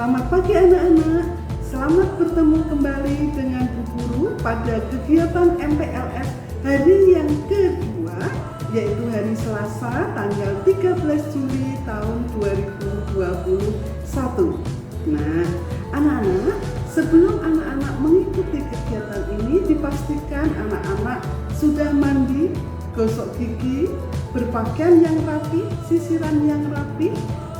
Selamat pagi anak-anak, selamat bertemu kembali dengan Bu Guru pada kegiatan MPLS hari yang kedua, yaitu hari Selasa tanggal 13 Juli tahun 2021. Nah, anak-anak, sebelum anak-anak mengikuti kegiatan ini, dipastikan anak-anak sudah mandi, gosok gigi, berpakaian yang rapi, sisiran yang rapi,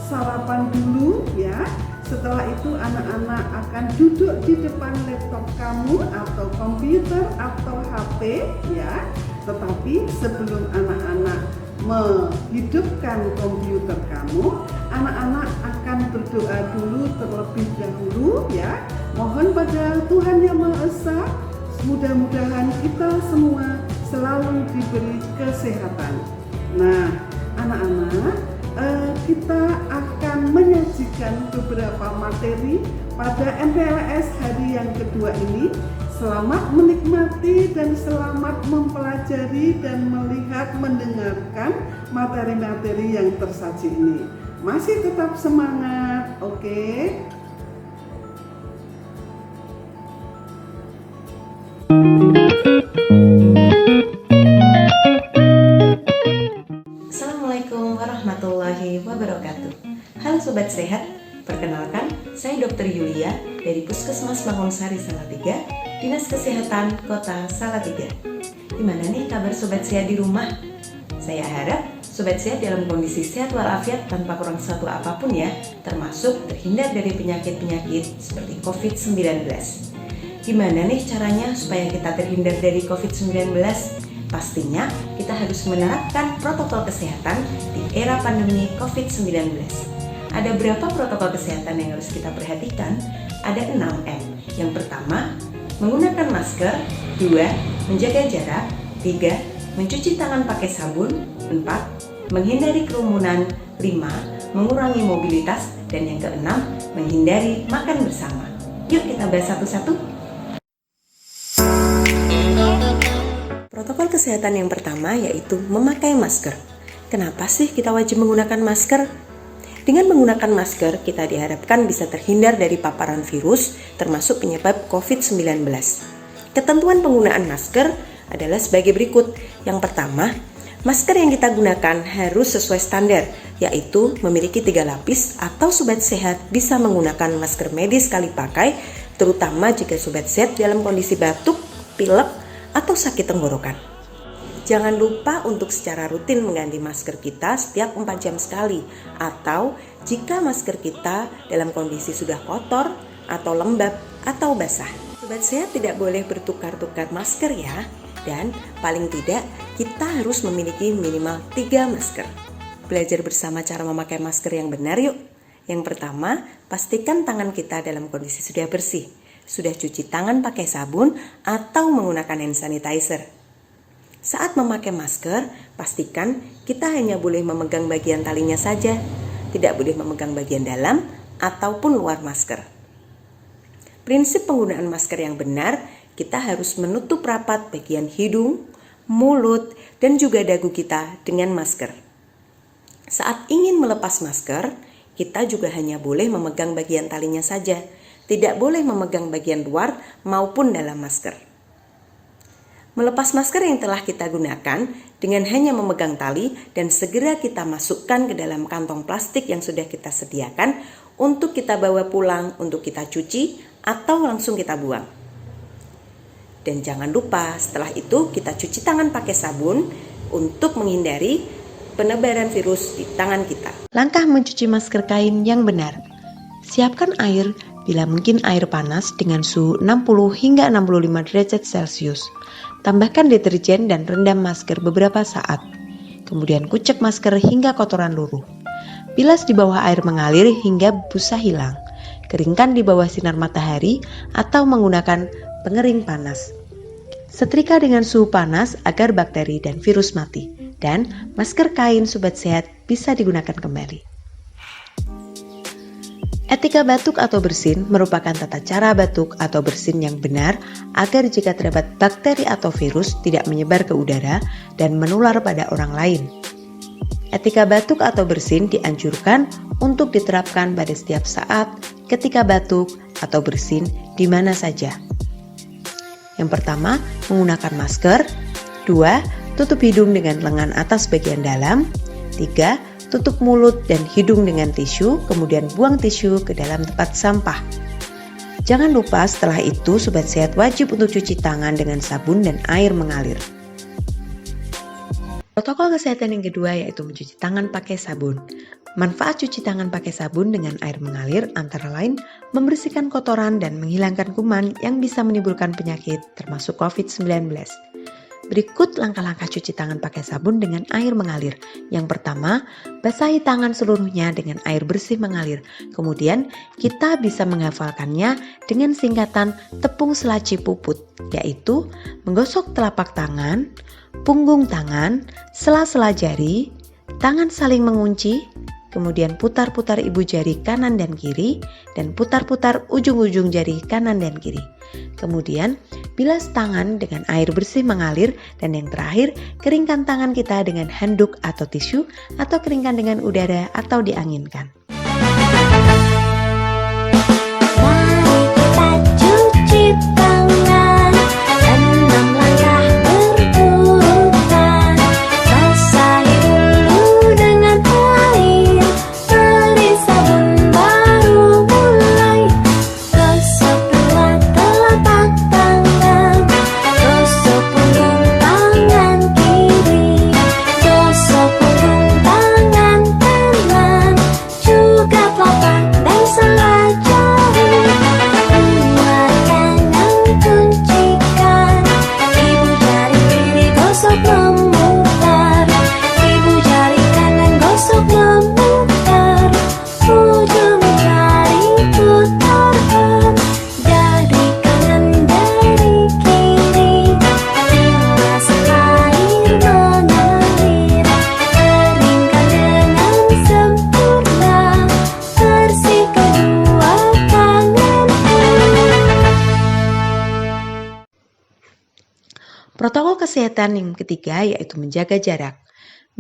sarapan dulu ya. Setelah itu anak-anak akan duduk di depan laptop kamu atau komputer atau HP ya. Tetapi sebelum anak-anak menghidupkan komputer kamu, anak-anak akan berdoa dulu terlebih dahulu ya. Mohon pada Tuhan Yang Maha Esa, mudah-mudahan kita semua selalu diberi kesehatan. Nah, anak-anak, kita akan menyajikan beberapa materi pada MPLS hari yang kedua ini. Selamat menikmati dan selamat mempelajari dan melihat, mendengarkan materi-materi yang tersaji ini. Masih tetap semangat, oke? Assalamualaikum warahmatullahi wabarakatuh. Halo Sobat Sehat, perkenalkan saya Dr. Yulia dari Puskesmas Mangunsari Salatiga, Dinas Kesehatan Kota Salatiga. Gimana nih kabar Sobat Sehat di rumah? Saya harap Sobat Sehat dalam kondisi sehat walafiat tanpa kurang satu apapun ya, termasuk terhindar dari penyakit-penyakit seperti COVID-19. Gimana nih caranya supaya kita terhindar dari COVID-19? Pastinya kita harus menerapkan protokol kesehatan di era pandemi COVID-19. Ada berapa protokol kesehatan yang harus kita perhatikan? Ada 6M. Yang pertama, menggunakan masker. 2. Menjaga jarak. 3. Mencuci tangan pakai sabun. 4. Menghindari kerumunan. 5. Mengurangi mobilitas. Dan yang keenam, menghindari makan bersama. Yuk kita bahas satu-satu. Protokol kesehatan yang pertama yaitu memakai masker. Kenapa sih kita wajib menggunakan masker? Dengan menggunakan masker, kita diharapkan bisa terhindar dari paparan virus, termasuk penyebab COVID-19. Ketentuan penggunaan masker adalah sebagai berikut. Yang pertama, masker yang kita gunakan harus sesuai standar, yaitu memiliki 3 lapis atau Sobat Sehat bisa menggunakan masker medis sekali pakai, terutama jika Sobat Sehat dalam kondisi batuk, pilek, atau sakit tenggorokan. Jangan lupa untuk secara rutin mengganti masker kita setiap 4 jam sekali, atau jika masker kita dalam kondisi sudah kotor atau lembab atau basah. Sobat Sehat tidak boleh bertukar-tukar masker ya, dan paling tidak kita harus memiliki minimal 3 masker. Belajar bersama cara memakai masker yang benar yuk. Yang pertama, pastikan tangan kita dalam kondisi sudah bersih. Sudah cuci tangan pakai sabun atau menggunakan hand sanitizer. Saat memakai masker, pastikan kita hanya boleh memegang bagian talinya saja, tidak boleh memegang bagian dalam ataupun luar masker. Prinsip penggunaan masker yang benar, kita harus menutup rapat bagian hidung, mulut, dan juga dagu kita dengan masker. Saat ingin melepas masker, kita juga hanya boleh memegang bagian talinya saja, tidak boleh memegang bagian luar maupun dalam masker. Melepas masker yang telah kita gunakan dengan hanya memegang tali dan segera kita masukkan ke dalam kantong plastik yang sudah kita sediakan untuk kita bawa pulang, untuk kita cuci atau langsung kita buang. Dan jangan lupa setelah itu kita cuci tangan pakai sabun untuk menghindari penebaran virus di tangan kita. Langkah mencuci masker kain yang benar. Siapkan air, bila mungkin air panas dengan suhu 60 hingga 65 derajat Celcius. Tambahkan deterjen dan rendam masker beberapa saat. Kemudian kucek masker hingga kotoran luruh. Bilas di bawah air mengalir hingga busa hilang. Keringkan di bawah sinar matahari atau menggunakan pengering panas. Setrika dengan suhu panas agar bakteri dan virus mati. Dan masker kain Sobat Sehat bisa digunakan kembali. Etika batuk atau bersin merupakan tata cara batuk atau bersin yang benar agar jika terdapat bakteri atau virus tidak menyebar ke udara dan menular pada orang lain. Etika batuk atau bersin dianjurkan untuk diterapkan pada setiap saat ketika batuk atau bersin di mana saja. Yang pertama, menggunakan masker. 2. Tutup hidung dengan lengan atas bagian dalam. 3. Tutup mulut dan hidung dengan tisu, kemudian buang tisu ke dalam tempat sampah. Jangan lupa setelah itu Sobat Sehat wajib untuk cuci tangan dengan sabun dan air mengalir. Protokol kesehatan yang kedua yaitu mencuci tangan pakai sabun. Manfaat cuci tangan pakai sabun dengan air mengalir antara lain membersihkan kotoran dan menghilangkan kuman yang bisa menimbulkan penyakit termasuk COVID-19. Berikut langkah-langkah cuci tangan pakai sabun dengan air mengalir. Yang pertama, basahi tangan seluruhnya dengan air bersih mengalir. Kemudian, kita bisa menghafalkannya dengan singkatan tepung selaci puput, yaitu menggosok telapak tangan, punggung tangan, sela-sela jari, tangan saling mengunci, kemudian putar-putar ibu jari kanan dan kiri, dan putar-putar ujung-ujung jari kanan dan kiri. Kemudian, bilas tangan dengan air bersih mengalir, dan yang terakhir, keringkan tangan kita dengan handuk atau tisu, atau keringkan dengan udara atau dianginkan. Protokol kesehatan yang ketiga yaitu menjaga jarak.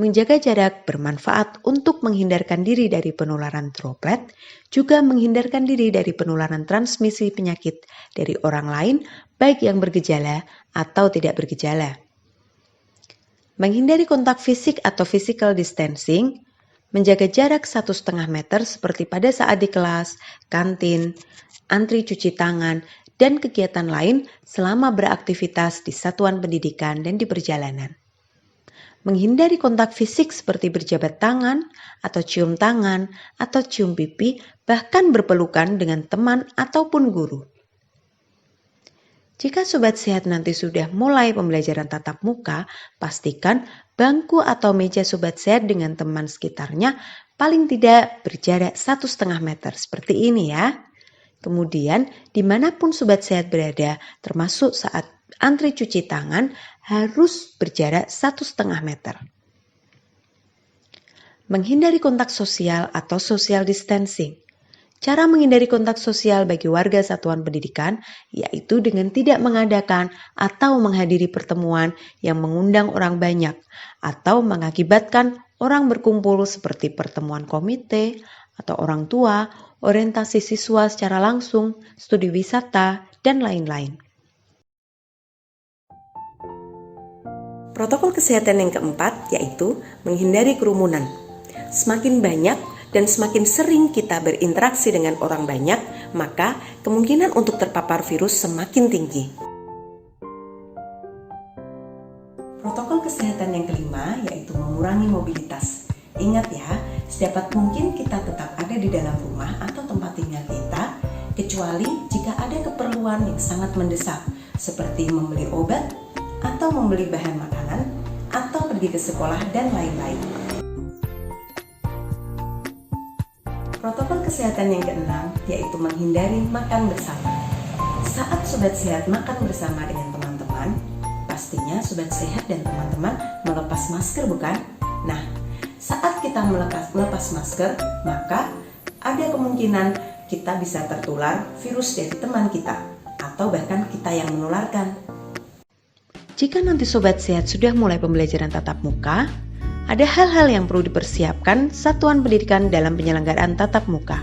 Menjaga jarak bermanfaat untuk menghindarkan diri dari penularan droplet, juga menghindarkan diri dari penularan transmisi penyakit dari orang lain, baik yang bergejala atau tidak bergejala. Menghindari kontak fisik atau physical distancing, menjaga jarak 1,5 meter seperti pada saat di kelas, kantin, antri cuci tangan, dan kegiatan lain selama beraktivitas di satuan pendidikan dan di perjalanan. Menghindari kontak fisik seperti berjabat tangan, atau cium tangan, atau cium pipi, bahkan berpelukan dengan teman ataupun guru. Jika Sobat Sehat nanti sudah mulai pembelajaran tatap muka, pastikan bangku atau meja Sobat Sehat dengan teman sekitarnya paling tidak berjarak 1,5 meter seperti ini ya. Kemudian, dimanapun Sobat Sehat berada, termasuk saat antri cuci tangan, harus berjarak 1,5 meter. Menghindari kontak sosial atau social distancing. Cara menghindari kontak sosial bagi warga satuan pendidikan, yaitu dengan tidak mengadakan atau menghadiri pertemuan yang mengundang orang banyak, atau mengakibatkan orang berkumpul seperti pertemuan komite, atau orang tua, orientasi siswa secara langsung, studi wisata, dan lain-lain. Protokol kesehatan yang keempat yaitu menghindari kerumunan. Semakin banyak dan semakin sering kita berinteraksi dengan orang banyak, maka kemungkinan untuk terpapar virus semakin tinggi. Protokol kesehatan yang kelima yaitu mengurangi mobilitas. Ingat ya, sedapat mungkin kita tetap ada di dalam rumah atau tempat tinggal kita, kecuali jika ada keperluan yang sangat mendesak, seperti membeli obat, atau membeli bahan makanan, atau pergi ke sekolah, dan lain-lain. Protokol kesehatan yang keenam yaitu menghindari makan bersama. Saat Sobat Sehat makan bersama dengan teman-teman, pastinya Sobat Sehat dan teman-teman melepas masker, bukan? Nah, saat kita melepas masker, maka ada kemungkinan kita bisa tertular virus dari teman kita, atau bahkan kita yang menularkan. Jika nanti Sobat Sehat sudah mulai pembelajaran tatap muka, ada hal-hal yang perlu dipersiapkan satuan pendidikan dalam penyelenggaraan tatap muka.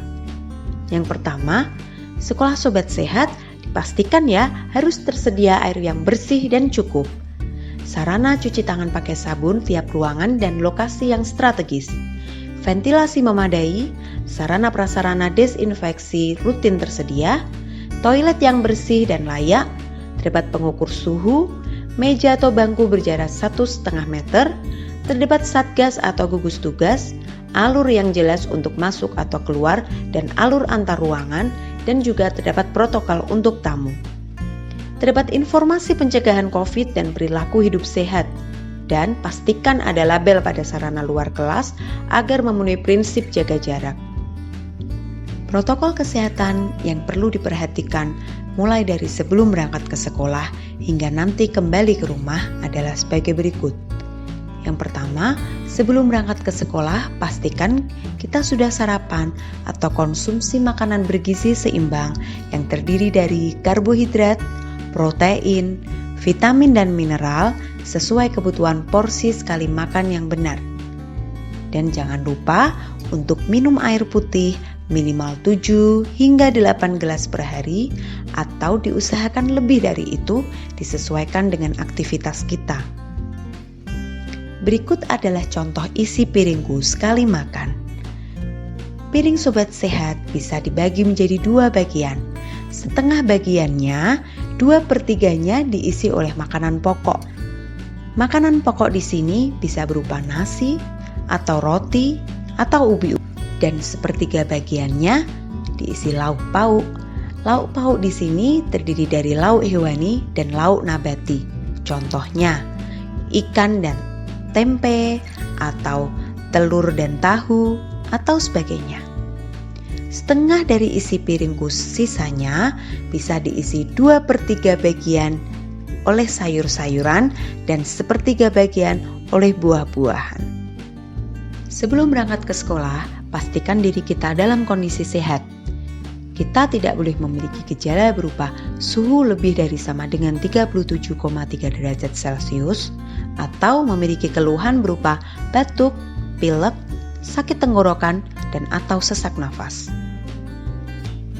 Yang pertama, sekolah Sobat Sehat dipastikan ya harus tersedia air yang bersih dan cukup. Sarana cuci tangan pakai sabun tiap ruangan dan lokasi yang strategis. Ventilasi memadai, sarana prasarana desinfeksi rutin tersedia, toilet yang bersih dan layak, terdapat pengukur suhu, meja atau bangku berjarak 1,5 meter, terdapat satgas atau gugus tugas, alur yang jelas untuk masuk atau keluar dan alur antar ruangan, dan juga terdapat protokol untuk tamu. Terdapat informasi pencegahan COVID dan perilaku hidup sehat, dan pastikan ada label pada sarana luar kelas agar memenuhi prinsip jaga jarak. Protokol kesehatan yang perlu diperhatikan mulai dari sebelum berangkat ke sekolah hingga nanti kembali ke rumah adalah sebagai berikut. Yang pertama, sebelum berangkat ke sekolah, pastikan kita sudah sarapan atau konsumsi makanan bergizi seimbang yang terdiri dari karbohidrat, protein, vitamin dan mineral sesuai kebutuhan porsi sekali makan yang benar. Dan jangan lupa untuk minum air putih minimal 7 hingga 8 gelas per hari atau diusahakan lebih dari itu disesuaikan dengan aktivitas kita. Berikut adalah contoh isi piringku sekali makan. Piring Sobat Sehat bisa dibagi menjadi 2 bagian. Setengah bagiannya, 2/3-nya diisi oleh makanan pokok. Makanan pokok di sini bisa berupa nasi, atau roti, atau ubi. Dan sepertiga bagiannya diisi lauk pauk. Lauk pauk di sini terdiri dari lauk hewani dan lauk nabati. Contohnya, ikan dan tempe, atau telur dan tahu, atau sebagainya. Setengah dari isi piringku sisanya bisa diisi 2/3 bagian oleh sayur-sayuran dan 1/3 bagian oleh buah-buahan. Sebelum berangkat ke sekolah, pastikan diri kita dalam kondisi sehat. Kita tidak boleh memiliki gejala berupa suhu lebih dari sama dengan 37,3 derajat Celcius atau memiliki keluhan berupa batuk, pilek, sakit tenggorokan, dan atau sesak nafas.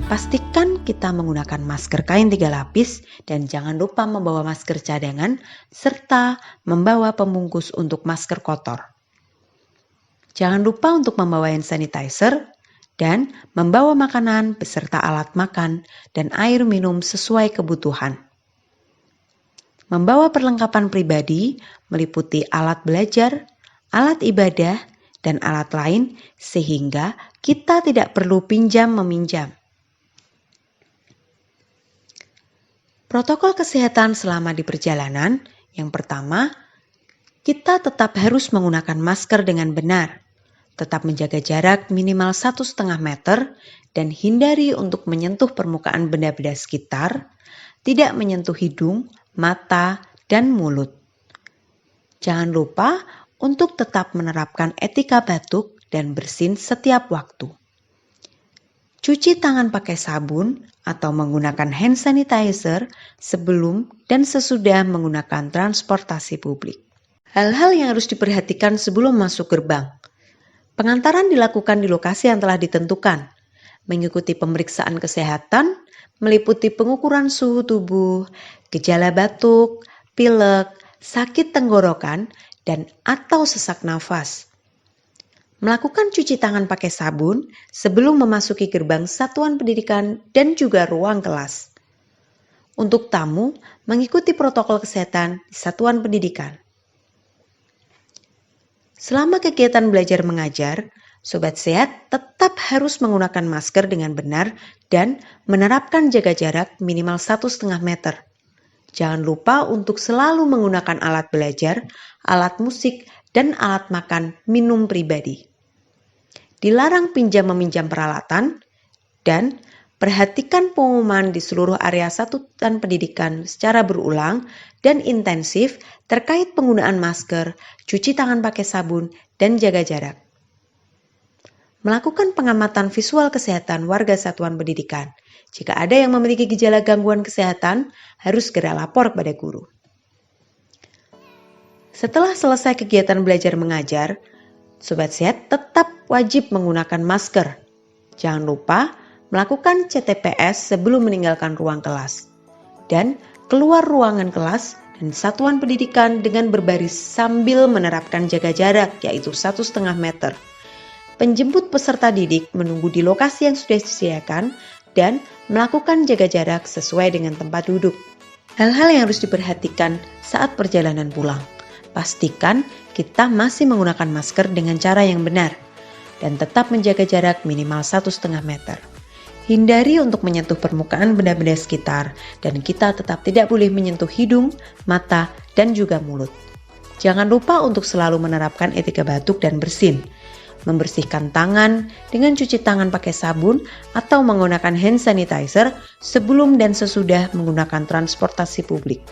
Pastikan kita menggunakan masker kain 3 lapis dan jangan lupa membawa masker cadangan serta membawa pembungkus untuk masker kotor. Jangan lupa untuk membawa hand sanitizer dan membawa makanan beserta alat makan dan air minum sesuai kebutuhan. Membawa perlengkapan pribadi meliputi alat belajar, alat ibadah, dan alat lain sehingga kita tidak perlu pinjam-meminjam. Protokol kesehatan selama di perjalanan, yang pertama, kita tetap harus menggunakan masker dengan benar, tetap menjaga jarak minimal 1,5 meter, dan hindari untuk menyentuh permukaan benda-benda sekitar, tidak menyentuh hidung, mata, dan mulut. Jangan lupa untuk tetap menerapkan etika batuk dan bersin setiap waktu. Cuci tangan pakai sabun atau menggunakan hand sanitizer sebelum dan sesudah menggunakan transportasi publik. Hal-hal yang harus diperhatikan sebelum masuk gerbang. Pengantaran dilakukan di lokasi yang telah ditentukan, mengikuti pemeriksaan kesehatan, meliputi pengukuran suhu tubuh, gejala batuk, pilek, sakit tenggorokan, dan atau sesak nafas. Melakukan cuci tangan pakai sabun sebelum memasuki gerbang satuan pendidikan dan juga ruang kelas. Untuk tamu, mengikuti protokol kesehatan di satuan pendidikan. Selama kegiatan belajar mengajar, Sobat Sehat tetap harus menggunakan masker dengan benar dan menerapkan jaga jarak minimal 1,5 meter. Jangan lupa untuk selalu menggunakan alat belajar, alat musik, dan alat makan minum pribadi. Dilarang pinjam-meminjam peralatan, dan perhatikan pengumuman di seluruh area satuan pendidikan secara berulang dan intensif terkait penggunaan masker, cuci tangan pakai sabun, dan jaga jarak. Melakukan pengamatan visual kesehatan warga satuan pendidikan. Jika ada yang memiliki gejala gangguan kesehatan, harus segera lapor kepada guru. Setelah selesai kegiatan belajar mengajar, Sobat Sehat tetap wajib menggunakan masker. Jangan lupa melakukan CTPS sebelum meninggalkan ruang kelas, dan keluar ruangan kelas dan satuan pendidikan dengan berbaris sambil menerapkan jaga jarak yaitu 1,5 meter. Penjemput peserta didik menunggu di lokasi yang sudah disediakan dan melakukan jaga jarak sesuai dengan tempat duduk. Hal-hal yang harus diperhatikan saat perjalanan pulang. Pastikan kita masih menggunakan masker dengan cara yang benar dan tetap menjaga jarak minimal 1,5 meter. Hindari untuk menyentuh permukaan benda-benda sekitar dan kita tetap tidak boleh menyentuh hidung, mata, dan juga mulut. Jangan lupa untuk selalu menerapkan etika batuk dan bersin. Membersihkan tangan dengan cuci tangan pakai sabun atau menggunakan hand sanitizer sebelum dan sesudah menggunakan transportasi publik.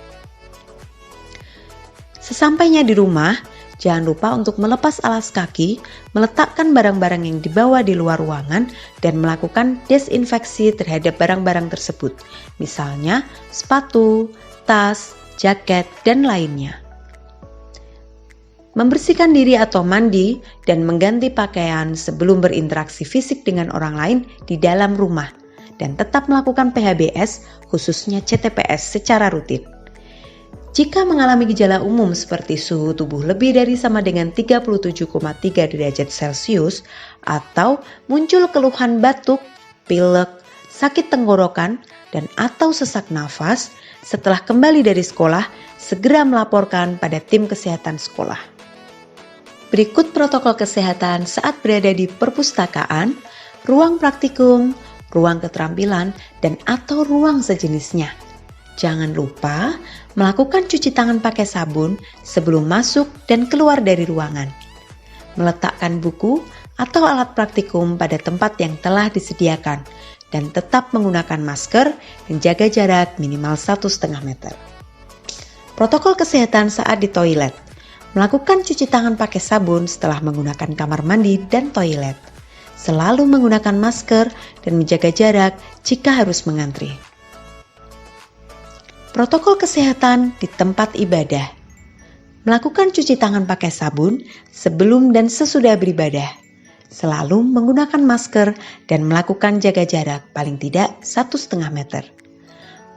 Sesampainya di rumah, jangan lupa untuk melepas alas kaki, meletakkan barang-barang yang dibawa di luar ruangan, dan melakukan desinfeksi terhadap barang-barang tersebut, misalnya sepatu, tas, jaket, dan lainnya. Membersihkan diri atau mandi dan mengganti pakaian sebelum berinteraksi fisik dengan orang lain di dalam rumah dan tetap melakukan PHBS khususnya CTPS secara rutin. Jika mengalami gejala umum seperti suhu tubuh lebih dari sama dengan 37,3 derajat Celcius atau muncul keluhan batuk, pilek, sakit tenggorokan, dan atau sesak nafas, setelah kembali dari sekolah, segera melaporkan pada tim kesehatan sekolah. Berikut protokol kesehatan saat berada di perpustakaan, ruang praktikum, ruang keterampilan, dan atau ruang sejenisnya. Jangan lupa melakukan cuci tangan pakai sabun sebelum masuk dan keluar dari ruangan. Meletakkan buku atau alat praktikum pada tempat yang telah disediakan dan tetap menggunakan masker dan jaga jarak minimal 1,5 meter. Protokol kesehatan saat di toilet. Melakukan cuci tangan pakai sabun setelah menggunakan kamar mandi dan toilet. Selalu menggunakan masker dan menjaga jarak jika harus mengantri. Protokol kesehatan di tempat ibadah. Melakukan cuci tangan pakai sabun sebelum dan sesudah beribadah. Selalu menggunakan masker dan melakukan jaga jarak paling tidak 1,5 meter.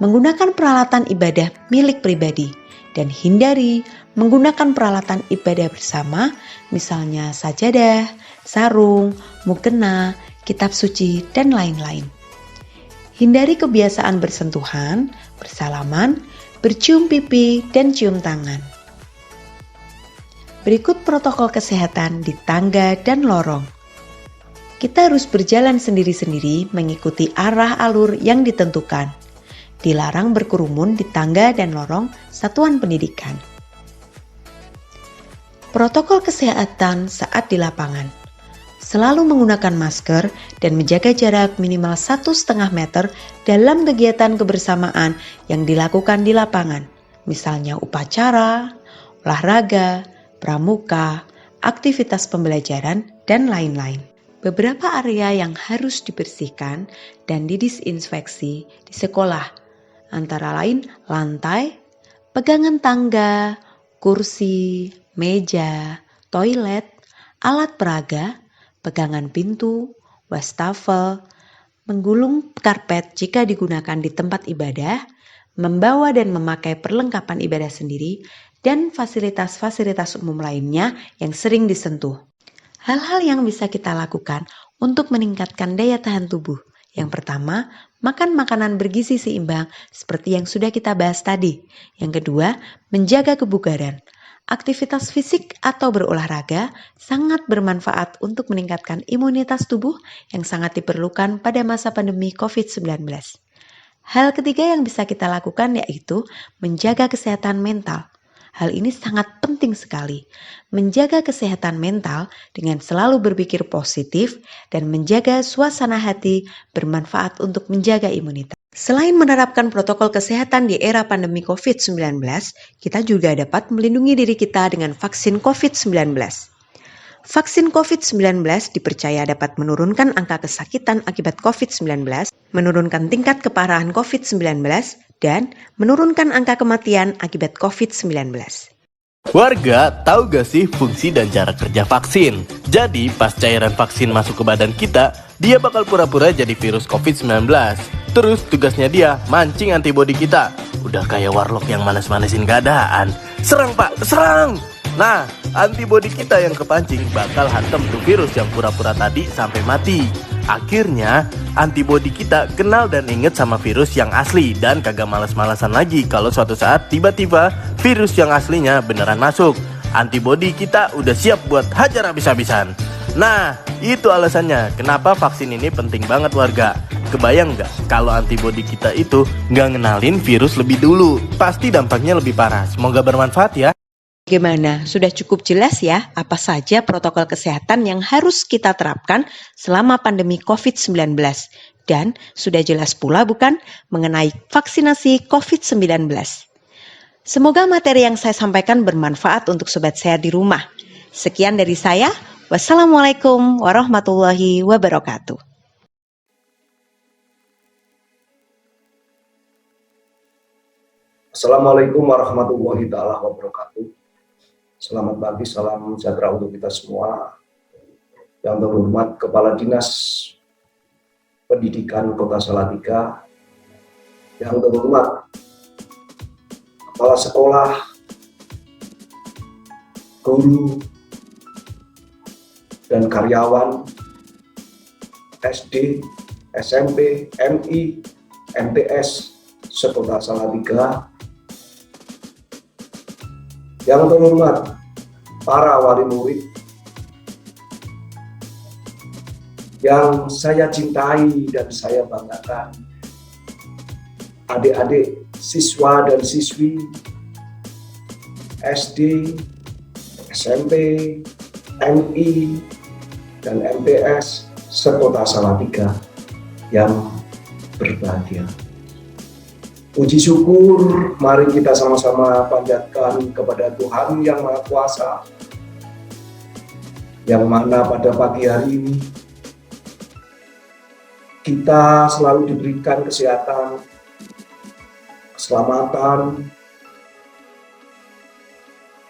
Menggunakan peralatan ibadah milik pribadi dan hindari menggunakan peralatan ibadah bersama, misalnya sajadah, sarung, mukena, kitab suci, dan lain-lain. Hindari kebiasaan bersentuhan, bersalaman, bercium pipi, dan cium tangan. Berikut protokol kesehatan di tangga dan lorong. Kita harus berjalan sendiri-sendiri mengikuti arah alur yang ditentukan. Dilarang berkerumun di tangga dan lorong satuan pendidikan. Protokol kesehatan saat di lapangan. Selalu menggunakan masker dan menjaga jarak minimal 1,5 meter dalam kegiatan kebersamaan yang dilakukan di lapangan, misalnya upacara, olahraga, pramuka, aktivitas pembelajaran, dan lain-lain. Beberapa area yang harus dibersihkan dan didisinfeksi di sekolah, antara lain lantai, pegangan tangga, kursi, meja, toilet, alat peraga, pegangan pintu, wastafel, menggulung karpet jika digunakan di tempat ibadah, membawa dan memakai perlengkapan ibadah sendiri, dan fasilitas-fasilitas umum lainnya yang sering disentuh. Hal-hal yang bisa kita lakukan untuk meningkatkan daya tahan tubuh. Yang pertama, makan makanan bergizi seimbang seperti yang sudah kita bahas tadi. Yang kedua, menjaga kebugaran. Aktivitas fisik atau berolahraga sangat bermanfaat untuk meningkatkan imunitas tubuh yang sangat diperlukan pada masa pandemi COVID-19. Hal ketiga yang bisa kita lakukan yaitu menjaga kesehatan mental. Hal ini sangat penting sekali. Menjaga kesehatan mental dengan selalu berpikir positif dan menjaga suasana hati bermanfaat untuk menjaga imunitas. Selain menerapkan protokol kesehatan di era pandemi COVID-19, kita juga dapat melindungi diri kita dengan vaksin COVID-19. Vaksin COVID-19 dipercaya dapat menurunkan angka kesakitan akibat COVID-19, menurunkan tingkat keparahan COVID-19, dan menurunkan angka kematian akibat COVID-19. Warga, tahu gak sih fungsi dan cara kerja vaksin? Jadi, pas cairan vaksin masuk ke badan kita, Dia bakal pura-pura jadi virus COVID-19. Terus tugasnya dia mancing antibodi kita. Udah kayak warlock yang manas-manasin keadaan. Serang pak, serang! Nah, antibodi kita yang kepancing bakal hantam tuh virus yang pura-pura tadi sampai mati. Akhirnya, antibodi kita kenal dan inget sama virus yang asli dan kagak malas-malasan lagi kalau suatu saat tiba-tiba virus yang aslinya beneran masuk. Antibodi kita udah siap buat hajar habis-habisan. Nah, itu alasannya kenapa vaksin ini penting banget warga. Kebayang nggak kalau antibodi kita itu nggak ngenalin virus lebih dulu? Pasti dampaknya lebih parah. Semoga bermanfaat ya. Bagaimana? Sudah cukup jelas ya apa saja protokol kesehatan yang harus kita terapkan selama pandemi COVID-19. Dan sudah jelas pula bukan mengenai vaksinasi COVID-19. Semoga materi yang saya sampaikan bermanfaat untuk sobat sehat di rumah. Sekian dari saya. Wassalamualaikum warahmatullahi wabarakatuh. Assalamualaikum warahmatullahi wabarakatuh. Selamat pagi, salam sejahtera untuk kita semua. Yang terhormat Kepala Dinas Pendidikan Kota Salatiga, yang terhormat Kepala Sekolah, guru, dan karyawan SD, SMP, MI, MTS, sekota Salatiga. Yang terhormat para wali murid yang saya cintai dan saya banggakan, adik-adik siswa dan siswi SD, SMP, MI, dan MTS sekota Salatiga yang berbahagia. Puji syukur, mari kita sama-sama panjatkan kepada Tuhan Yang Maha Kuasa, yang mana pada pagi hari ini kita selalu diberikan kesehatan, keselamatan,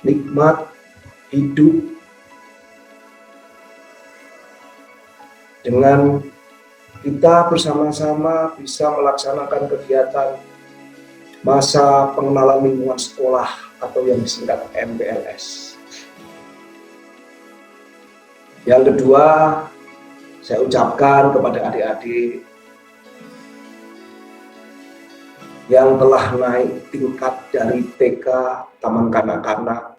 nikmat hidup, dengan kita bersama-sama bisa melaksanakan kegiatan masa pengenalan lingkungan sekolah atau yang disingkat MPLS. Yang kedua, saya ucapkan kepada adik-adik yang telah naik tingkat dari TK, taman kanak-kanak,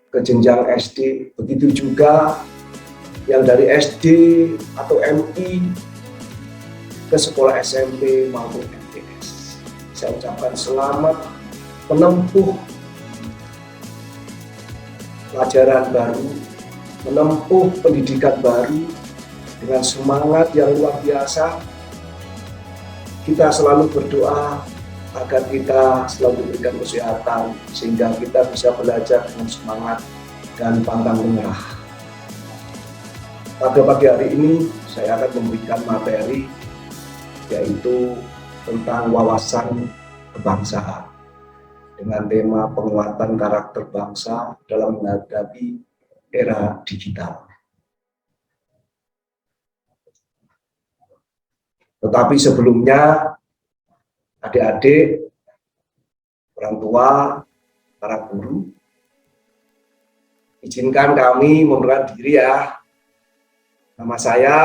ke jenjang SD, begitu juga yang dari SD atau MI ke sekolah SMP maupun MTS. Saya ucapkan selamat menempuh pelajaran baru, menempuh pendidikan baru dengan semangat yang luar biasa. Kita selalu berdoa agar kita selalu diberikan kesehatan sehingga kita bisa belajar dengan semangat dan pantang menyerah. Pada pagi hari ini saya akan memberikan materi yaitu tentang wawasan kebangsaan dengan tema penguatan karakter bangsa dalam menghadapi era digital. Tetapi sebelumnya, adik-adik, orang tua, para guru, izinkan kami memperkenalkan diri ya. Nama saya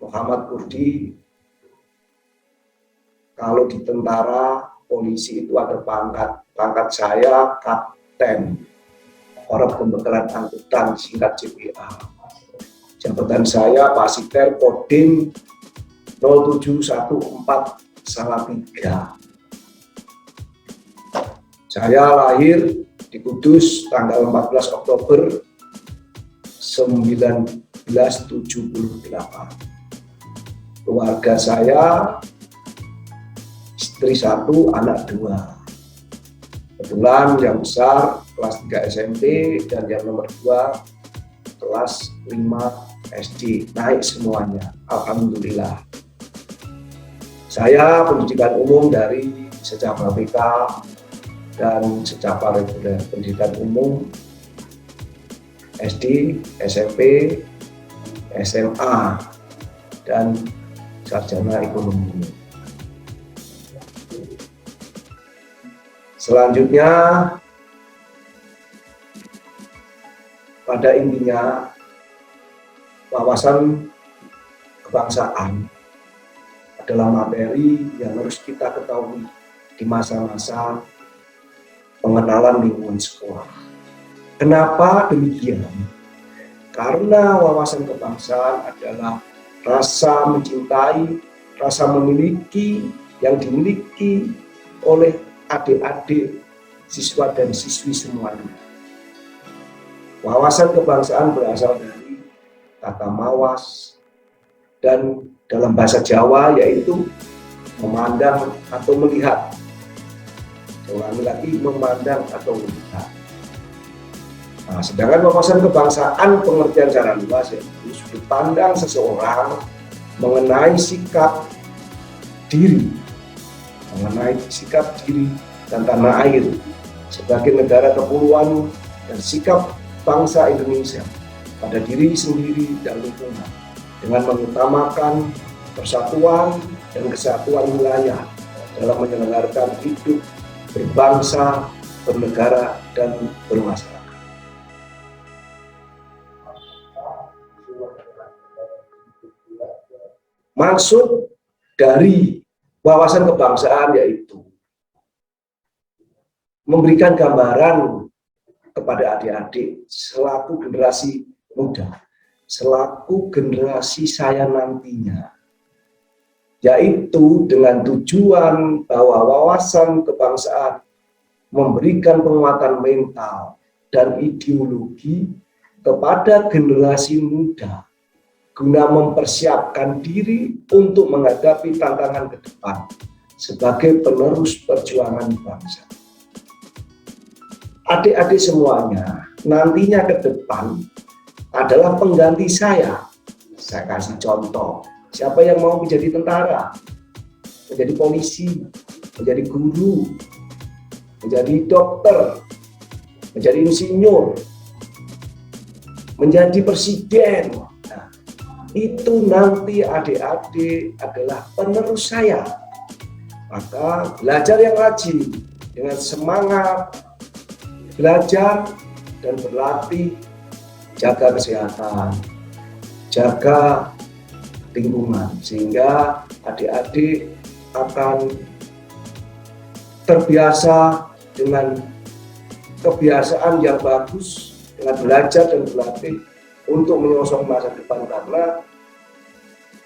Muhammad Kurdi. Kalau di tentara, polisi itu ada pangkat. Pangkat saya Kapten. Orang Pembekalan Angkutan, singkat CPA. Jabatan saya Pasiter Kodim 0714 Salatiga. Saya lahir di Kudus tanggal 14 Oktober 1978. Keluarga saya, istri 1, anak 2. Kebetulan yang besar kelas 3 SMP dan yang nomor 2 kelas 5 SD. Naik semuanya, alhamdulillah. Saya pendidikan umum dari Secapa BK dan Secapa Reguler, pendidikan umum SD, SMP, SMA, dan sarjana ekonomi. Selanjutnya, pada intinya, wawasan kebangsaan adalah materi yang harus kita ketahui di masa-masa pengenalan lingkungan sekolah. Kenapa demikian? Karena wawasan kebangsaan adalah rasa mencintai, rasa memiliki yang dimiliki oleh adik-adik, siswa dan siswi semuanya. Wawasan kebangsaan berasal dari kata mawas dan dalam bahasa Jawa yaitu memandang atau melihat. Ulangi lagi, memandang atau melihat. Nah, sedangkan wawasan kebangsaan pengertian secara luas yaitu sudut pandang seseorang mengenai sikap diri dan tanah air sebagai negara kepulauan dan sikap bangsa Indonesia pada diri sendiri dan lingkungan dengan mengutamakan persatuan dan kesatuan wilayah dalam menyelenggarakan hidup berbangsa, bernegara, dan bermasyarakat. Maksud dari wawasan kebangsaan yaitu memberikan gambaran kepada adik-adik selaku generasi muda, selaku generasi saya nantinya, yaitu dengan tujuan bahwa wawasan kebangsaan memberikan penguatan mental dan ideologi kepada generasi muda guna mempersiapkan diri untuk menghadapi tantangan ke depan sebagai penerus perjuangan bangsa. Adik-adik semuanya nantinya ke depan adalah pengganti saya. Saya kasih contoh, siapa yang mau menjadi tentara, menjadi polisi, menjadi guru, menjadi dokter, menjadi insinyur, menjadi presiden. Nah, itu nanti adik-adik adalah penerus saya. Maka belajar yang rajin dengan semangat belajar dan berlatih, jaga kesehatan, jaga lingkungan, sehingga adik-adik akan terbiasa dengan kebiasaan yang bagus, dengan belajar dan berlatih untuk menyongsong masa depan, karena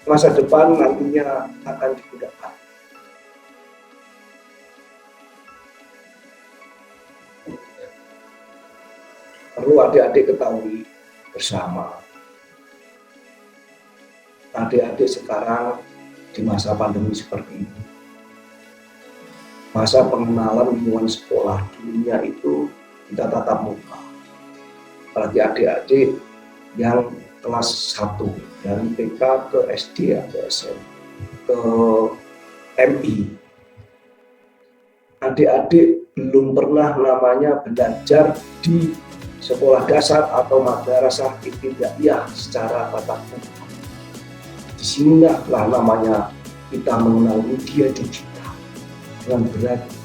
masa depan nantinya akan digunakan. Perlu adik-adik ketahui bersama, adik-adik sekarang di masa pandemi seperti ini, masa pengenalan lingkungan sekolah dunia itu kita tatap muka. Apalagi adik-adik yang kelas 1 dari TK ke SD atau SMP ke MI, adik-adik belum pernah namanya belajar di sekolah dasar atau madrasah ibtidaiyah secara tatap muka. Disinilah namanya kita mengenal media digital dengan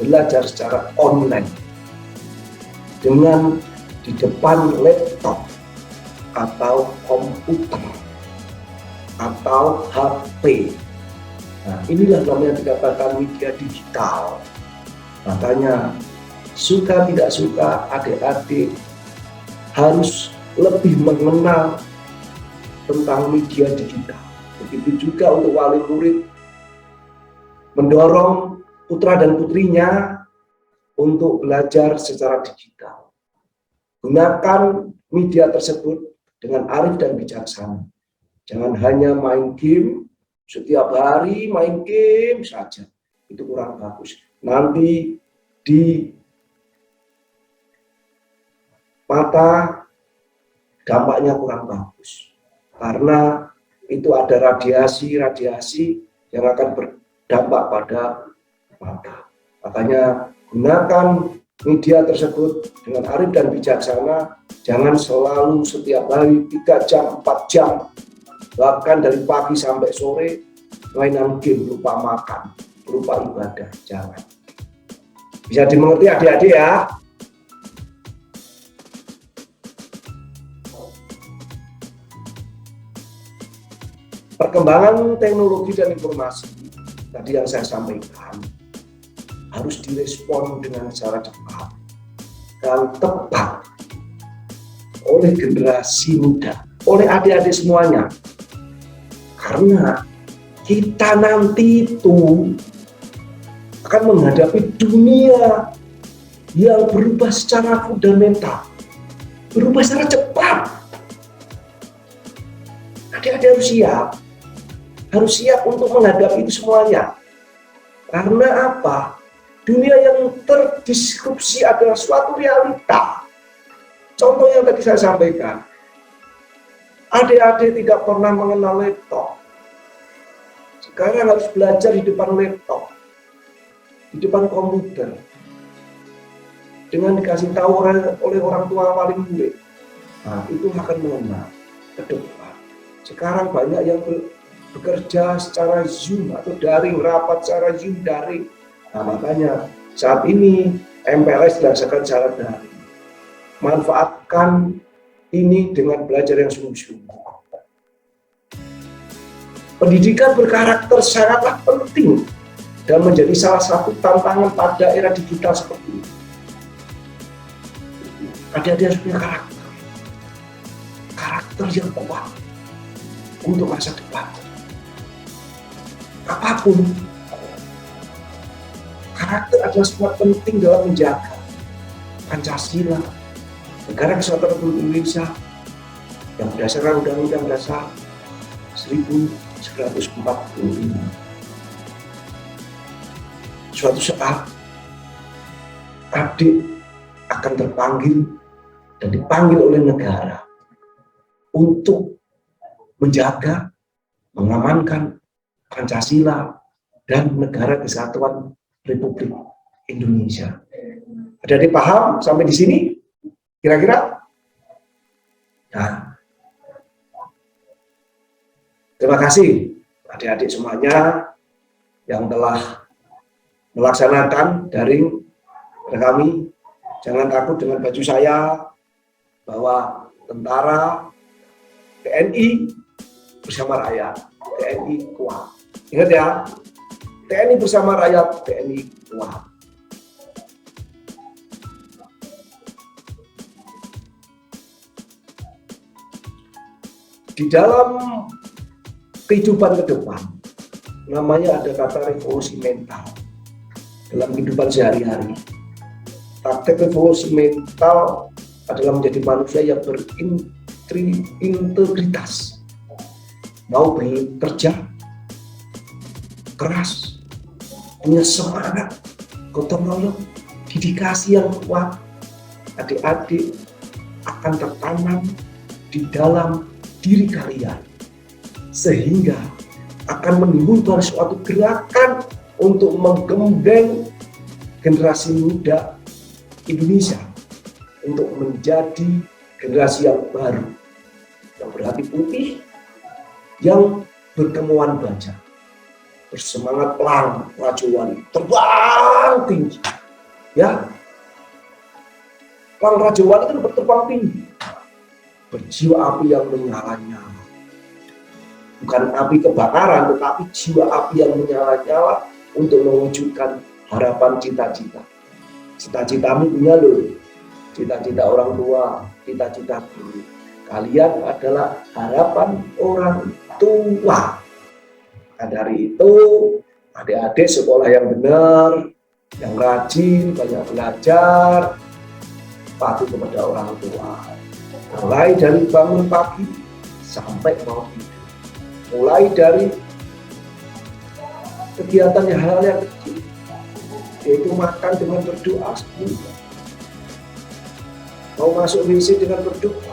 belajar secara online, dengan di depan laptop atau komputer atau HP. Nah, inilah namanya dikatakan media digital. Makanya suka tidak suka adik-adik harus lebih mengenal tentang media digital. Begitu juga untuk wali murid mendorong putra dan putrinya untuk belajar secara digital. Gunakan media tersebut dengan arif dan bijaksana. Jangan hanya main game, setiap hari main game saja. Itu kurang bagus. Nanti di mata dampaknya kurang bagus, karena itu ada radiasi yang akan berdampak pada mata. Makanya gunakan media tersebut dengan arif dan bijaksana. Jangan selalu setiap hari 3 jam, 4 jam Bahkan dari pagi sampai sore mainan game, lupa makan, lupa ibadah. Jangan. Bisa dimengerti adik-adik ya. Perkembangan teknologi dan informasi tadi yang saya sampaikan harus direspon dengan cara cepat dan tepat oleh generasi muda, oleh adik-adik semuanya. Karena kita nanti itu akan menghadapi dunia yang berubah secara fundamental, berubah secara cepat. Adik-adik harus siap untuk menghadapi itu semuanya. Karena apa? Dunia yang terdisrupsi adalah suatu realita. Contoh yang tadi saya sampaikan, adik-adik tidak pernah mengenal laptop. Sekarang harus belajar di depan laptop, di depan komputer. Dengan dikasih tahu oleh orang tua paling murid, nah, itu akan mengenal ke depan. Sekarang banyak yang bekerja secara Zoom atau daring, rapat secara Zoom daring. Nah, makanya saat ini MPLS dilaksanakan secara daring. Manfaatkan ini dengan belajar yang sungguh-sungguh. Pendidikan berkarakter sangatlah penting dan menjadi salah satu tantangan pada era digital seperti ini. Adik-adik harus punya karakter yang kuat untuk masa depan. Apapun, karakter adalah sangat penting dalam menjaga Pancasila, Negara Kesatuan Republik Indonesia yang berdasarkan Undang-Undang Dasar 1945. Suatu saat adik akan terpanggil dan dipanggil oleh negara untuk menjaga, mengamankan Pancasila dan Negara Kesatuan Republik Indonesia. Adik-adik paham sampai di sini? Kira-kira? Nah, terima kasih adik-adik semuanya yang telah melaksanakan daring pada kami. Jangan takut dengan baju saya, bahwa tentara, TNI bersama rakyat, TNI kuat. Ingat ya, TNI bersama rakyat, TNI kuat. Di dalam kehidupan ke depan, namanya ada kata revolusi mental. Dalam kehidupan sehari-hari, praktek revolusi mental adalah menjadi manusia yang berintegritas, mau bekerja keras, punya semangat, gotong royong, dedikasi yang kuat. Adik-adik akan tertanam di dalam diri kalian, sehingga akan menimbulkan suatu gerakan untuk menggembleng generasi muda Indonesia untuk menjadi generasi yang baru, yang berhati putih, yang berkemauan baja, bersemangat pelang rajawali, terbang tinggi, ya. Pelang rajawali kan berterbang tinggi, berjiwa api yang menyala-nyala. Bukan api kebakaran, tetapi jiwa api yang menyala-nyala untuk mewujudkan harapan cita-cita. Cita-citamu punya loh, cita-cita orang tua, cita-cita guru. Kalian adalah harapan orang tua. Maka dari itu, adik-adik sekolah yang benar, yang rajin, banyak belajar, patuh kepada orang tua. Mulai dari bangun pagi sampai mau tidur. Mulai dari kegiatan hal yang kecil, yaitu makan dengan berdoa sebelumnya. Mau masuk WC dengan berdoa,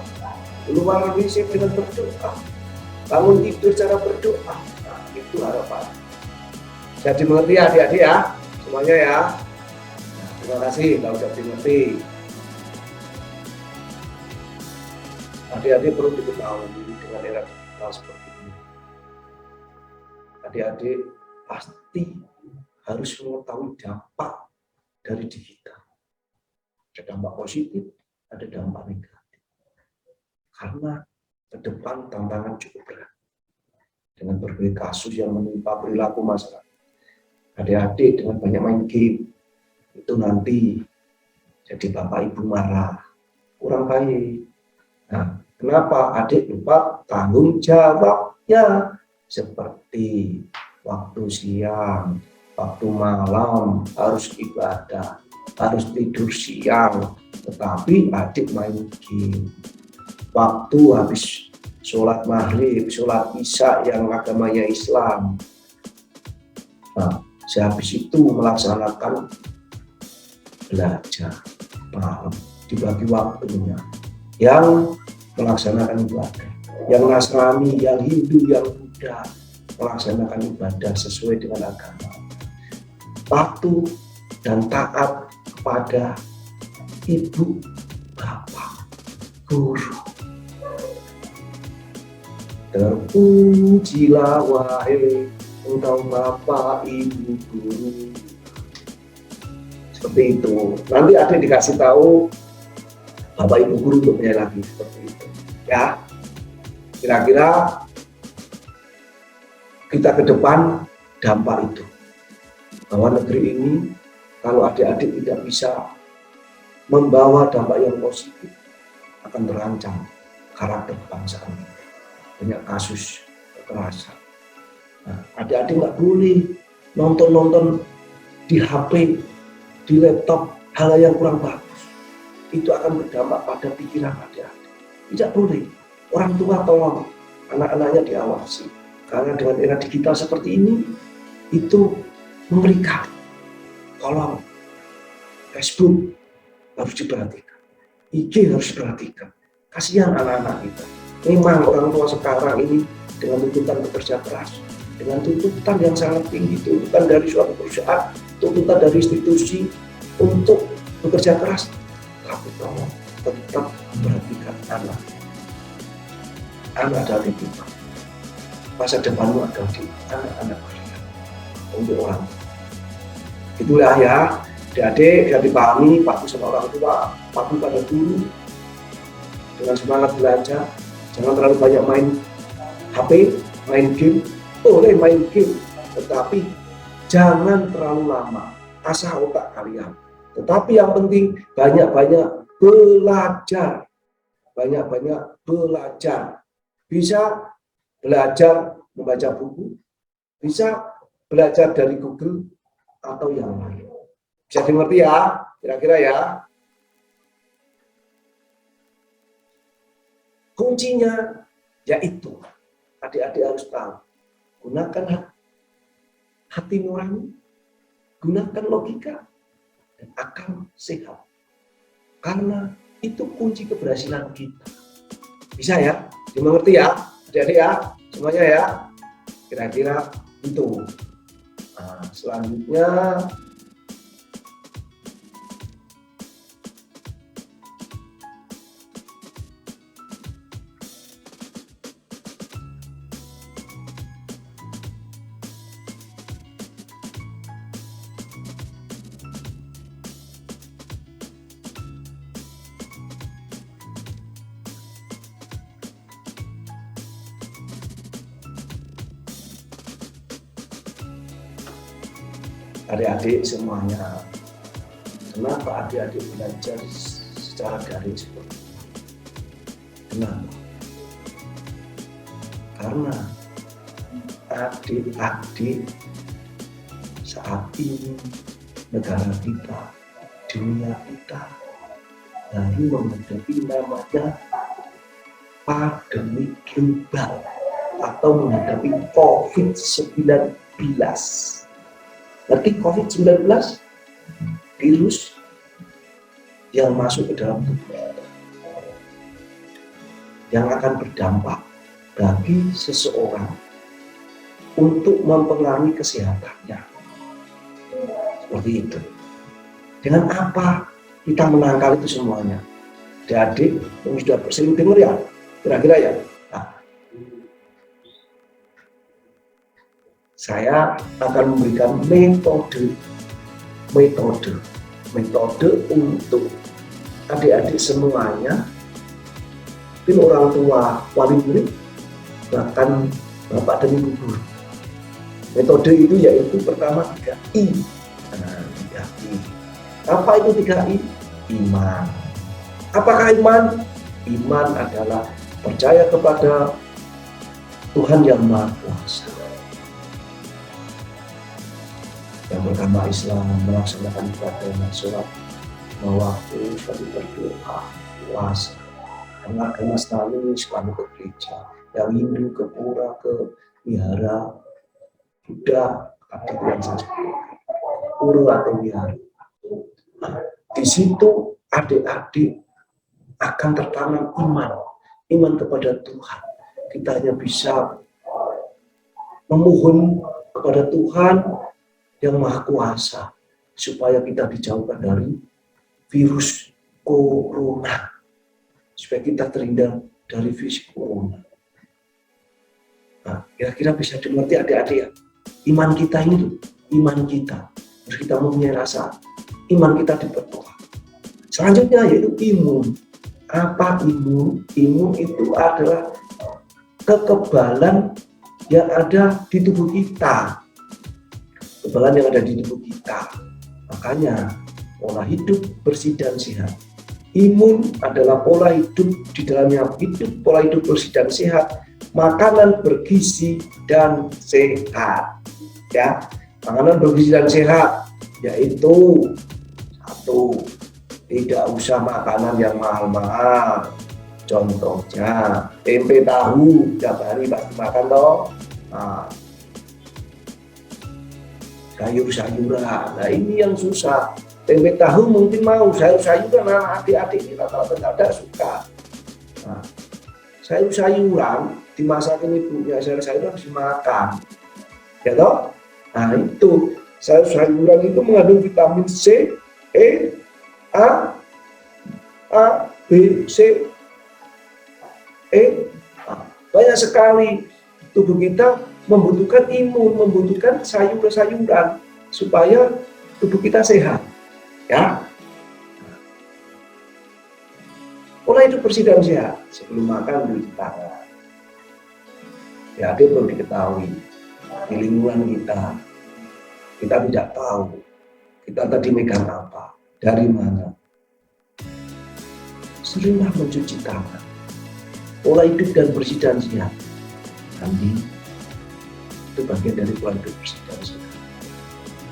keluar WC dengan berdoa, bangun tidur cara berdoa. Nah, itu harapan. Jadi mengerti adik-adik ya, semuanya ya. Nah, terima kasih kalau sudah dimengerti. Adik-adik perlu diketahui dengan era digital seperti ini. adik-adik pasti harus mengetahui dampak dari digital. Ada dampak positif, ada dampak negatif. Karena ke depan tantangan cukup berat. Dengan berbagai kasus yang menimpa perilaku masyarakat. Adik-adik dengan banyak main game, itu nanti jadi bapak ibu marah, kurang baik. Nah, kenapa adik lupa tanggung jawabnya? Seperti waktu siang, waktu malam harus ibadah, harus tidur siang, tetapi adik main game. Waktu habis sholat maghrib, sholat isya yang agamanya Islam, nah, sehabis itu melaksanakan belajar malam, dibagi waktunya. Yang melaksanakan ibadah, yang Nasrani, yang Hindu, yang Buddha melaksanakan ibadah sesuai dengan agama. Patuh dan taat kepada ibu, bapak, guru. Terpujilah wahai engkau bapak, ibu, guru. Seperti itu. Nanti adik dikasih tahu bapak ibu guru untuk lagi seperti itu. Ya, kira-kira kita ke depan dampak itu. Bahwa negeri ini kalau adik-adik tidak bisa membawa dampak yang positif, akan terancam karakter kebangsaan kita. Banyak kasus kekerasan. Nah, adik-adik nggak boleh nonton-nonton di HP, di laptop, hal yang kurang bagus. Itu akan berdampak pada pikiran adik-adik. Tidak boleh. Orang tua tolong anak-anaknya diawasi. Karena dengan era digital seperti ini, itu mengerikan. Kalau Facebook harus diperhatikan, IG harus diperhatikan. Kasihan anak-anak kita. Memang orang tua sekarang ini dengan tuntutan bekerja keras, dengan tuntutan yang sangat tinggi, tuntutan dari suatu perusahaan, tuntutan dari institusi untuk bekerja keras, tapi tolong tetap memperhatikan anak. Anak adalah titipan. Masa depanmu adalah di anak-anak kalian. Untuk orang tua. Itulah ya, adik-adik yang dipahami, patuh sama orang tua, patuh pada guru, dengan semangat belajar. Jangan terlalu banyak main HP, main game. Boleh main game, tetapi jangan terlalu lama. Asah otak kalian. Tetapi yang penting banyak-banyak belajar. Banyak-banyak belajar. Bisa belajar membaca buku, bisa belajar dari Google atau yang lain. Bisa dimengerti ya, kira-kira ya. Kuncinya yaitu adik-adik harus tahu, gunakan hati nurani, gunakan logika, dan akan sehat. Karena itu kunci keberhasilan kita. Bisa ya, dimengerti ya, adik-adik ya, semuanya ya. Kira-kira itu. Nah, selanjutnya adik-adik semuanya, kenapa adik-adik belajar secara daring seperti ini? Kenapa? Karena adik-adik saat ini negara kita, dunia kita baru menghadapi namanya pandemi global atau menghadapi COVID-19. Berarti COVID-19 virus yang masuk ke dalam tubuh yang akan berdampak bagi seseorang untuk mempengaruhi kesehatannya. Seperti itu. Dengan apa kita menangkal itu semuanya? Adik-adik yang sudah sering dengar ya, kira-kira ya. Nah, saya akan memberikan metode untuk adik-adik semuanya, mungkin orang tua, wali murid, bahkan bapak dan ibu guru. Metode itu yaitu pertama 3I. Nah, 3I. Apa itu 3I? Iman. Apakah iman? Iman adalah percaya kepada Tuhan yang Maha Kuasa, yang beragama Islam, melaksanakan ibadah, sholat, mewaktu, selalu berdoa, puasa, yang agama selalu ke gereja, yang Hindu ke pura, ke wihara, Buddha, yang saya pura atau wihara. Nah, di situ adik-adik akan tertanam iman kepada Tuhan. Kita hanya bisa memohon kepada Tuhan yang Maha Kuasa supaya kita dijauhkan dari virus corona, supaya kita terhindar dari virus corona. Nah, kira-kira bisa dimengerti adik-adik ya. Iman kita ini, iman kita harus kita mempunyai rasa iman kita diperkuat. Selanjutnya yaitu imun. Apa imun? Imun itu adalah kekebalan yang ada di tubuh kita. Kekebalan yang ada di tubuh kita. Makanya pola hidup bersih dan sehat. Imun adalah pola hidup, di dalamnya hidup pola hidup bersih dan sehat, makanan bergizi dan sehat. Ya, makanan bergizi dan sehat yaitu satu, tidak usah makanan yang mahal-mahal. Contohnya tempe tahu tiap hari pasti makan toh. Nah, sayur-sayuran. Nah, ini yang susah. Tempe tahu mungkin mau, sayur-sayuran nah, adik-adik ini rata-rata tidak suka. Nah, sayur-sayuran dimasakin ibunya, sayur-sayuran harus dimakan. Ya toh? Nah, itu sayur-sayuran itu mengandung vitamin C, E, A, B, C, banyak sekali. Tubuh kita membutuhkan imun, membutuhkan sayur-sayuran supaya tubuh kita sehat. Ya, pola hidup bersih dan sehat. Sebelum makan cuci tangan. Ya, dia perlu diketahui di lingkungan kita tidak tahu kita tadi megang apa, dari mana. Seringlah mencuci tangan. Pola hidup dan bersih dan sehat. Nanti itu bagian dari pola hidup bersih dan sehat.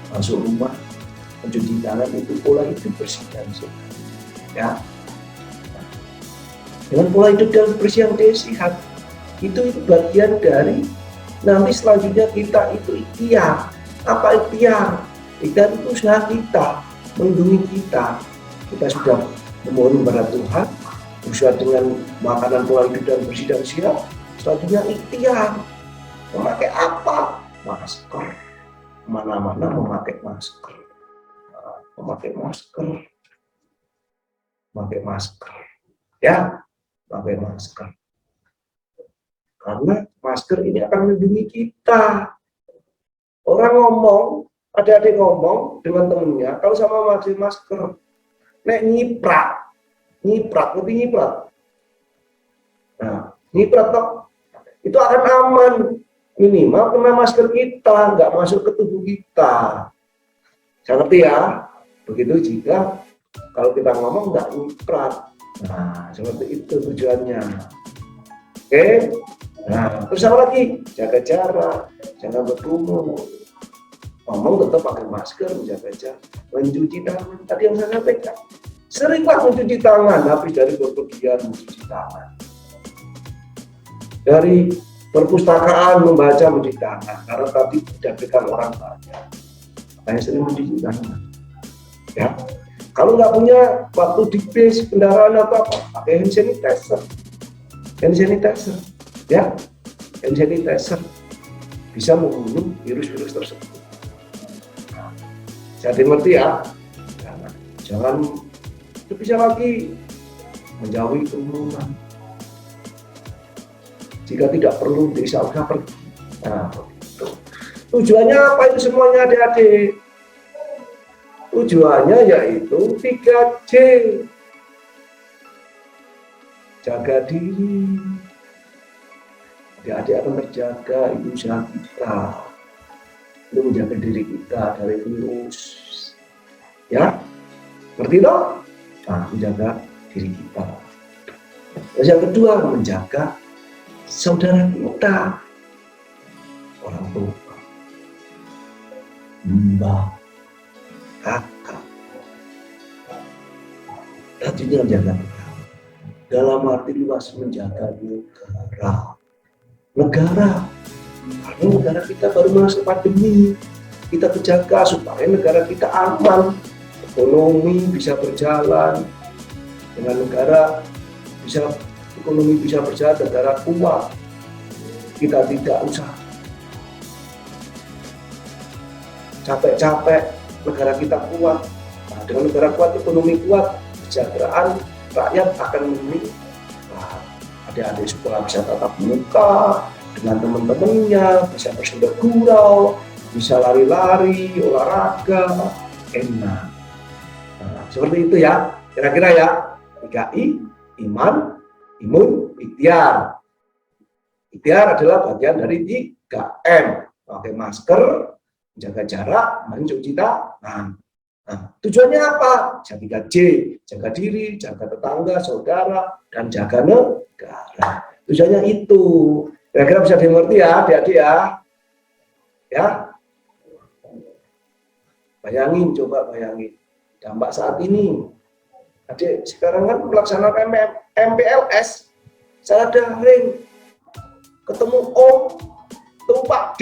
Masuk rumah, mencuci tangan itu pola hidup bersih dan sehat. Ya. Dengan pola hidup dan bersih yang sehat, itu bagian dari nanti selanjutnya kita itu ikhtiar. Apa ikhtiar? Ikhtiar itu usaha kita, melindungi kita. Kita sudah memohon kepada Tuhan, berusaha dengan makanan pola hidup dan bersih dan sehat. Selanjutnya ikhtiar. Memakai apa? Masker. Mana-mana memakai masker. Memakai masker. Memakai masker. Ya, pakai masker. Karena masker ini akan melindungi kita. Orang ngomong, adik-adik ngomong dengan temennya, kalau sama pakai masker, nek nyiprat, ngerti nyiprat? Nah, nyiprat toh, itu akan aman. Minimal kena masker kita, nggak masuk ke tubuh kita. Saya ngerti ya? Begitu jika kalau kita ngomong nggak nyiprat. Nah, seperti itu tujuannya. Oke? Nah, terus apa lagi? Jaga jarak, jangan berkerumun. Ngomong tetap pakai masker, menjaga jarak, mencuci tangan. Tadi yang saya sampaikan, seringlah mencuci tangan, habis dari berpergian mencuci tangan. Dari perpustakaan membaca mencuci tangan, karena tadi tidak pegang orang banyak. Makanya sering mencuci tangan. Ya. Kalau nggak punya waktu di bis, kendaraan atau apa, pakai hand sanitizer. Hand sanitizer. Ya, hand sanitizer bisa membunuh virus-virus tersebut. Nah, saya dimengerti ya. Jangan bisa lagi menjauhi kerumunan. Jika tidak perlu, bisa pergi. Nah, begitu. Tujuannya apa itu semuanya adik-adik? Tujuannya yaitu 3J. Jaga diri. Adik-adik akan terjaga, itu usaha kita. Itu menjaga diri kita dari virus. Ya, ngerti dong? Nah, menjaga diri kita. Terus yang kedua, menjaga saudara kita. Orang tua. Mbak, kakak. Tentunya menjaga negara. Dalam arti luas menjaga negara. Negara. Karena negara kita baru masuk pandemi. Kita terjaga supaya negara kita aman. Ekonomi bisa berjalan. Dengan negara ekonomi bisa berjalan, negara kuat. Kita tidak usah capek-capek, negara kita kuat. Nah, dengan negara kuat, ekonomi kuat, kesejahteraan rakyat akan meningkat. Nah, adik-adik sekolah bisa tatap muka dengan teman-temannya, bisa bersenda gurau, bisa lari-lari, olahraga, enak. Nah, seperti itu ya, kira-kira ya. 3I, iman, imun, ikhtiar. Ikhtiar adalah bagian dari 3M. Pakai masker, jaga jarak, mencuci tangan. Nah, tujuannya apa? Jaga 3J, jaga diri, jaga tetangga, saudara, dan jaga negara. Tujuannya itu. Kira-kira bisa dimengerti ya, adik-adik ya. Ya. Bayangin, coba bayangin. Dampak saat ini. Adik sekarang kan melaksanakan MPLS secara daring. Ketemu Om, ketemu Pak D,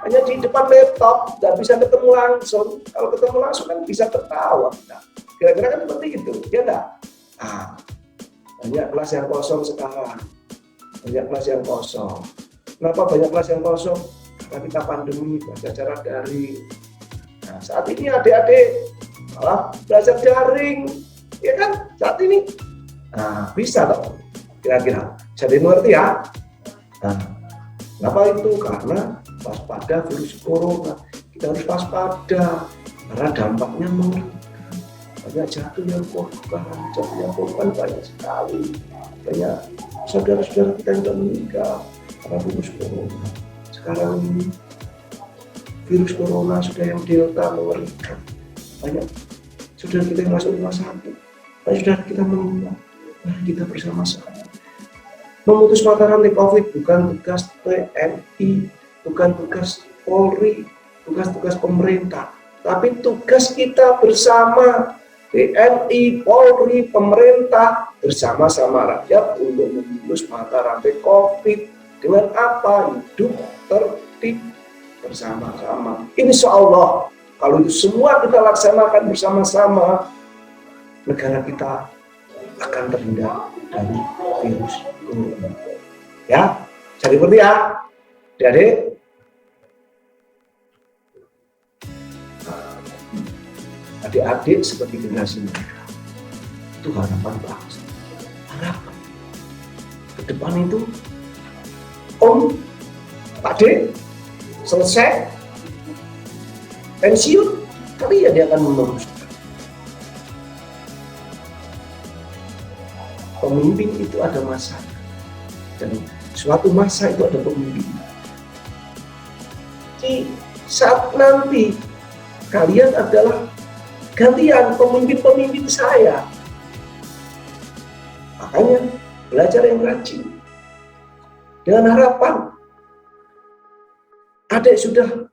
hanya di depan laptop, nggak bisa ketemu langsung. Kalau ketemu langsung kan bisa tertawa. Nah, kira-kira kan seperti itu, ya enggak? Nah, banyak kelas yang kosong sekarang. Banyak kelas yang kosong. Kenapa banyak kelas yang kosong? Karena kita pandemi, belajar secara daring. Nah, saat ini adik-adik malah belajar daring, ya kan? Saat ini, nah bisa dong. Kira-kira bisa dimengerti ya? Nah, kenapa itu? Karena waspada virus corona. Kita harus waspada karena dampaknya mengerikan. Banyak jatuh yang korban banyak sekali. Banyak saudara-saudara kita yang sudah meninggal karena virus corona. Sekarang ini virus corona sudah yang delta mengerikan. Banyak saudara kita yang masuk rumah sakit. Banyak saudara kita meninggal. Mari kita bersama-sama memutus mata rantai COVID bukan tugas TNI, bukan tugas Polri, tugas pemerintah, tapi tugas kita bersama TNI, Polri, pemerintah, bersama-sama rakyat untuk memutus mata rantai COVID dengan apa? Hidup tertib bersama-sama. Insya Allah, kalau itu semua kita laksanakan bersama-sama, negara kita akan terhindar dari virus corona. Ya, jadi seperti ya, adik-adik. Adik-adik seperti generasi mereka. Itu harapan bangsa. Harapan. Ke depan itu, Om, Pak D, selesai, pensiun, kalian dia akan meneruskan. Pemimpin itu ada masanya. Dan suatu masa itu ada pemimpin. Di saat nanti kalian adalah gantian pemimpin-pemimpin saya. Makanya belajar yang rajin. Dengan harapan adik sudah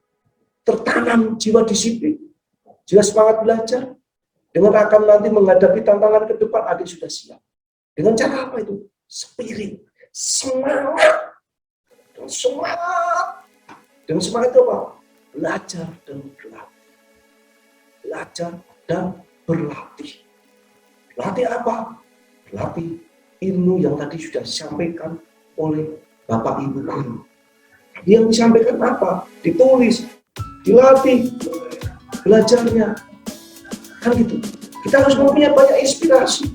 tertanam jiwa disiplin, jiwa semangat belajar. Dengan akan nanti menghadapi tantangan ke depan, adik sudah siap. Dengan cara apa itu? Spirit, semangat, dan semangat. Dengan semangat itu apa? Belajar dan berlatih. Belajar dan berlatih. Berlatih apa? Berlatih ilmu yang tadi sudah disampaikan oleh Bapak Ibu guru. Yang disampaikan apa? Ditulis, dilatih, belajarnya. Kan gitu. Kita harus mempunyai banyak inspirasi.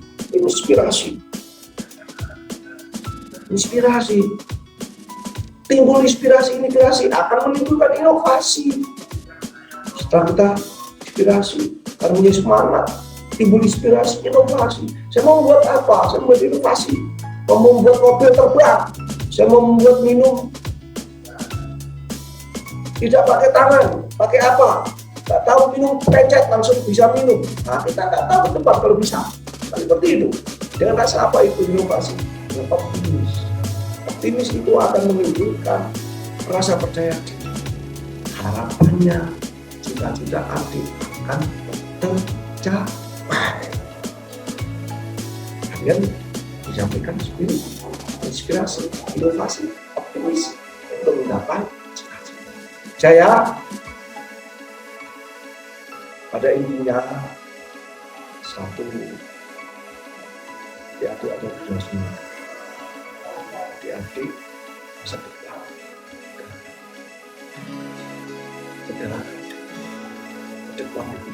Inspirasi. timbul inspirasi akan menimbulkan inovasi. Setelah kita inspirasi, akan punya semangat, timbul inspirasi, inovasi. Saya mau membuat apa? Saya membuat inovasi. Mau membuat mobil terbang. Saya mau membuat minum tidak pakai tangan, pakai apa? Nggak tahu minum pencet langsung bisa minum. Nah, kita nggak tahu ke depan kalau bisa. Nah, seperti itu. Dengan rasa apa itu inovasi? Dengan optimis. Optimis itu akan menimbulkan rasa percaya diri. Harapannya cita-cita adik akan tercapai. Kalian disampaikan spirit, inspirasi, inovasi, optimis untuk mendapat cita-cita. Saya pada intinya satu, adik-adik ada berdoa, adik-adik masa depan adalah depan itu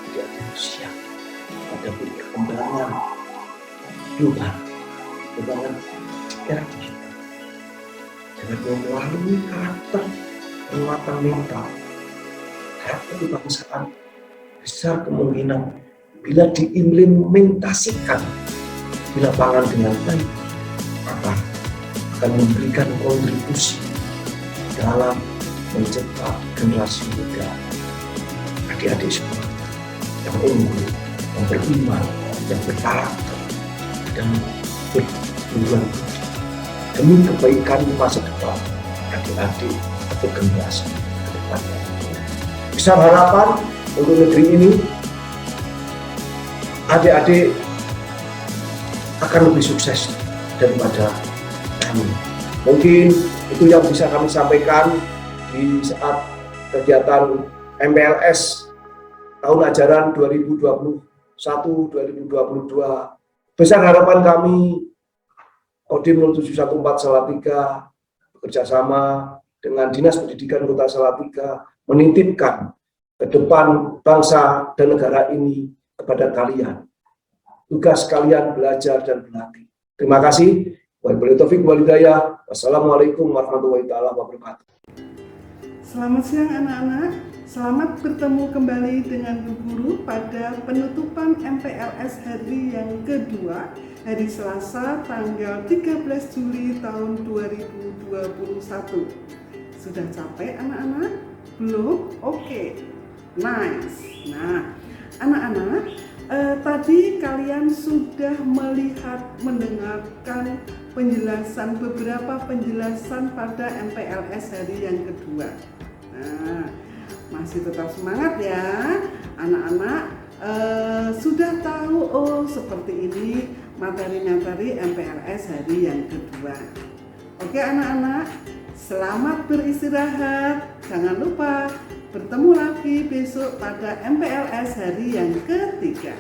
adik-adik siap pada perkembangan global, perkembangan era digital dengan melalui karakter penguatan mental, karakter kebangsaan besar kemungkinan bila diimplementasikan di lapangan dengan baik, maka akan memberikan kontribusi dalam mencetak generasi muda, adik-adik semua yang unggul, yang beriman, yang berkarakter, dan berjuang demi kebaikan masa depan adik-adik atau generasi ke depan. Besar harapan untuk negeri ini, adik-adik akan lebih sukses daripada kami. Mungkin itu yang bisa kami sampaikan di saat kegiatan MPLS tahun ajaran 2021-2022. Besar harapan kami Kodim 0714 Salatiga bekerjasama dengan Dinas Pendidikan Kota Salatiga menitipkan ke depan bangsa dan negara ini kepada kalian. Tugas kalian belajar dan berlatih. Terima kasih. Wabillahi taufiq wal hidayah. Wassalamualaikum warahmatullahi wabarakatuh. Selamat siang anak-anak. Selamat bertemu kembali dengan Bu Guru pada penutupan MPLS hari yang kedua, hari Selasa tanggal 13 Juli tahun 2021. Sudah capek anak-anak? Belum? Oke. Nice. Nah, anak-anak, tadi kalian sudah mendengarkan beberapa penjelasan pada MPLS hari yang kedua. Nah, masih tetap semangat ya anak-anak. Sudah tahu seperti ini materi-materi MPLS hari yang kedua. Oke anak-anak, selamat beristirahat. Jangan lupa bertemu lagi besok pada MPLS hari yang ketiga.